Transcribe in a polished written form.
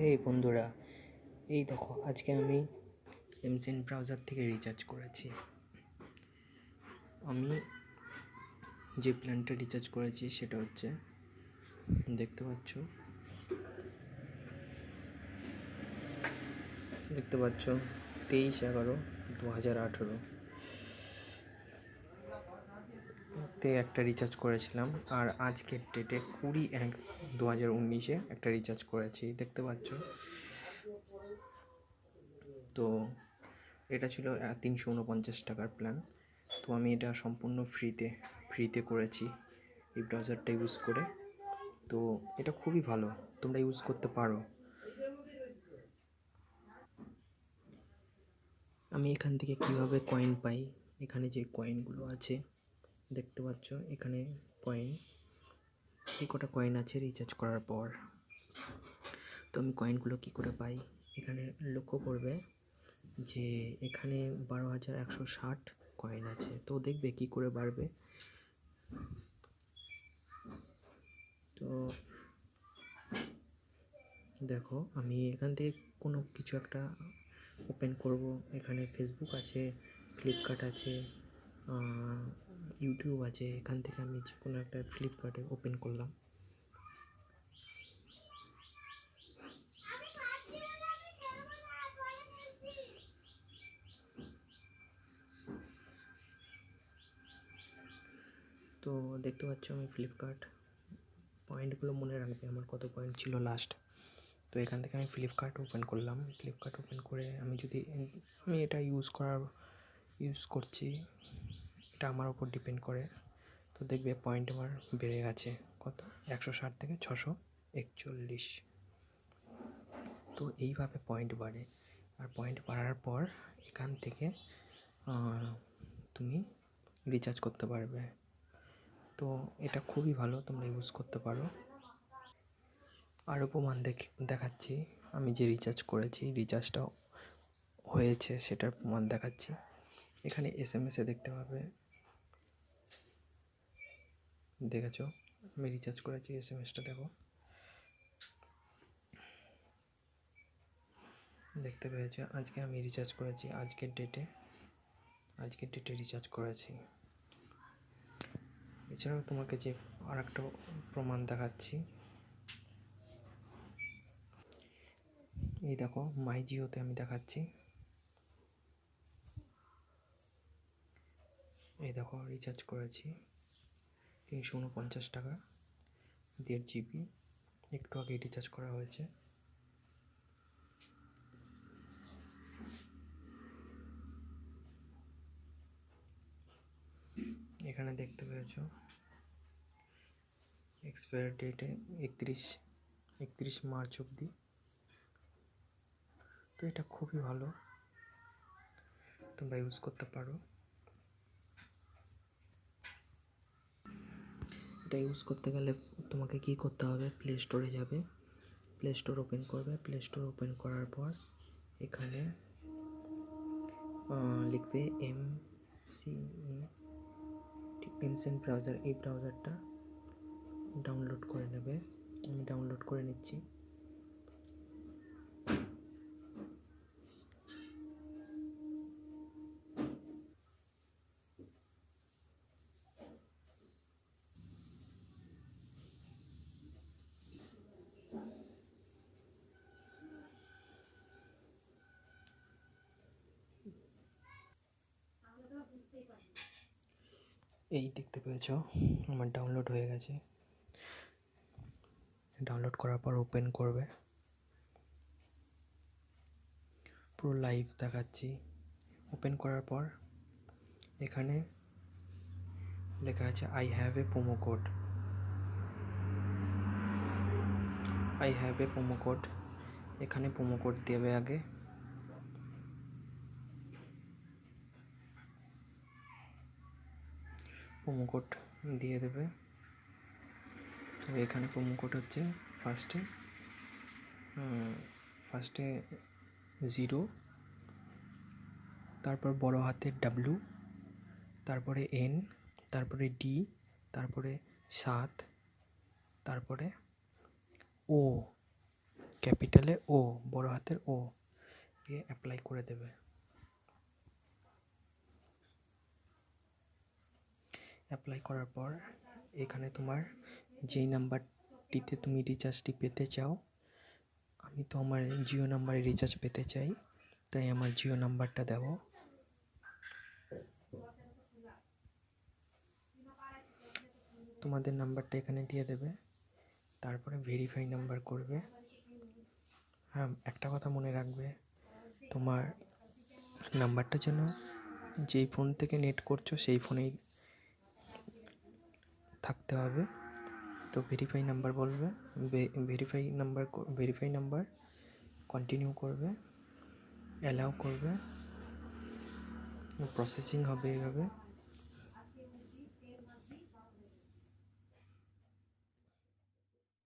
এই বন্ধুরা, এই দেখো আজকে আমি Mcent ব্রাউজার থেকে রিচার্জ করেছি। আমি যে প্ল্যানটা রিচার্জ করেছি সেটা হচ্ছে, দেখতে পাচ্ছ 23/11/2018 তে একটা রিচার্জ করেছিলাম, আর আজকের ডেটে 20/1/2019 একটা রিচার্জ করেছি, দেখতে পাচ্ছ। তো এটা ছিল 349 টাকার প্ল্যান। তো আমি এটা সম্পূর্ণ ফ্রিতে করেছি এই ব্রাউজারটা ইউজ করে। তো এটা খুবই ভালো, তোমরা ইউজ করতে পারো। আমি এখান থেকে কিভাবে কয়েন পাই, এখানে যে কয়েনগুলো আছে দেখতে পাচ্ছ, এখানে এই কটা কয়েন আছে রিচার্জ করার পর। তো আমি কয়েনগুলো কি করে পাই, এখানে লক্ষ্য করবে যে এখানে 12,160 কয়েন আছে। তো দেখবে কি করে বাড়বে। তো দেখো, আমি এখান থেকে কোনো কিছু একটা ওপেন করব। এখানে ফেসবুক আছে, ফ্লিপকার্ট আছে, ইউটিউব আছে। এখান থেকে আমি যে কোনো একটা ফ্লিপকার্টে ওপেন করলাম। তো দেখতে পাচ্ছ আমি ফ্লিপকার্ট, পয়েন্টগুলো মনে রাখবে আমার কত পয়েন্ট ছিল লাস্ট। তো এখান থেকে আমি ফ্লিপকার্ট ওপেন করলাম। ফ্লিপকার্ট ওপেন করে আমি এটা ইউজ করছি, এটা আমার উপর ডিপেন্ড করে। তো দেখবে পয়েন্ট আমার বেড়ে গেছে, কত 160 থেকে 641। তো এইভাবে পয়েন্ট বাড়ে, আর পয়েন্ট বাড়ার পর এখান থেকে তুমি রিচার্জ করতে পারবে। তো এটা খুবই ভালো, তোমরা ইউজ করতে পারো। আরও প্রমাণ দেখাচ্ছি, আমি যে রিচার্জ করেছি রিচার্জটা হয়েছে সেটার প্রমাণ দেখাচ্ছি। এখানে SMS-এ দেখতে পাবে, দেখেছো আমি রিচার্জ করেছি, SMS-টা দেখো, দেখতে পেয়েছো। আজকে আমি রিচার্জ করেছি, আজকের ডেটে রিচার্জ করেছি। এছাড়াও তোমাকে যে আর একটা প্রমাণ দেখাচ্ছি, এই দেখো মাই জিওতে আমি দেখাচ্ছি, এই দেখো রিচার্জ করেছি 349 টাকা, 1.5 GB, একটু আগে রিচার্জ করা হয়েছে। এখানে দেখতে পেয়েছো এক্সপায়ার ডেটে 31 মার্চ অবধি। তো এটা খুবই ভালো, তোমরা ইউজ করতে পারো। এটা ইউজ করতে গেলে তোমাকে কি করতে হবে, প্লে স্টোরে যাবে, প্লে স্টোর ওপেন করবে। প্লে স্টোর ওপেন করার পর এখানে লিখবে Mcent ব্রাউজার, এই ব্রাউজারটা ডাউনলোড করে নেবে। আমি ডাউনলোড করে নিচ্ছি। এই দেখতে পেয়েছো আমার ডাউনলোড হয়ে গেছে। ডাউনলোড করার পর ওপেন করবে, পুরো লাইভ দেখাচ্ছি। ওপেন করার পর এখানে লেখা আছে I have a promo code. এখানে প্রোমো কোড দেবে আগে। প্রোমো কোড দিয়ে দেবে। তো এখানে প্রোমো কোড হচ্ছে ফার্স্টে 0, তারপর বড় হাতের W, তারপরে N, তারপরে D, তারপরে 7, তারপরে O ক্যাপিটালে ও, বড় হাতের ও দিয়ে অ্যাপ্লাই করে দেবে। অ্যাপ্লাই করার পর এখানে তোমার যেই নাম্বারটিতে তুমি রিচার্জটি পেতে চাও, আমি তো আমার জিও নাম্বারে রিচার্জ পেতে চাই, তাই আমার জিও নাম্বারটা দেব। তোমাদের নাম্বারটা এখানে দিয়ে দেবে, তারপরে ভেরিফাই নাম্বার করবে। হ্যাঁ, একটা কথা মনে রাখবে, তোমার নাম্বারটা যেন যেই ফোন থেকে নেট করছো সেই ফোনেই থাকতে হবে। তো ভেরিফাই নাম্বার বলবে, ভেরিফাই নাম্বার কন্টিনিউ করবে, অ্যালাউ করবে, প্রসেসিং হবে এইভাবে।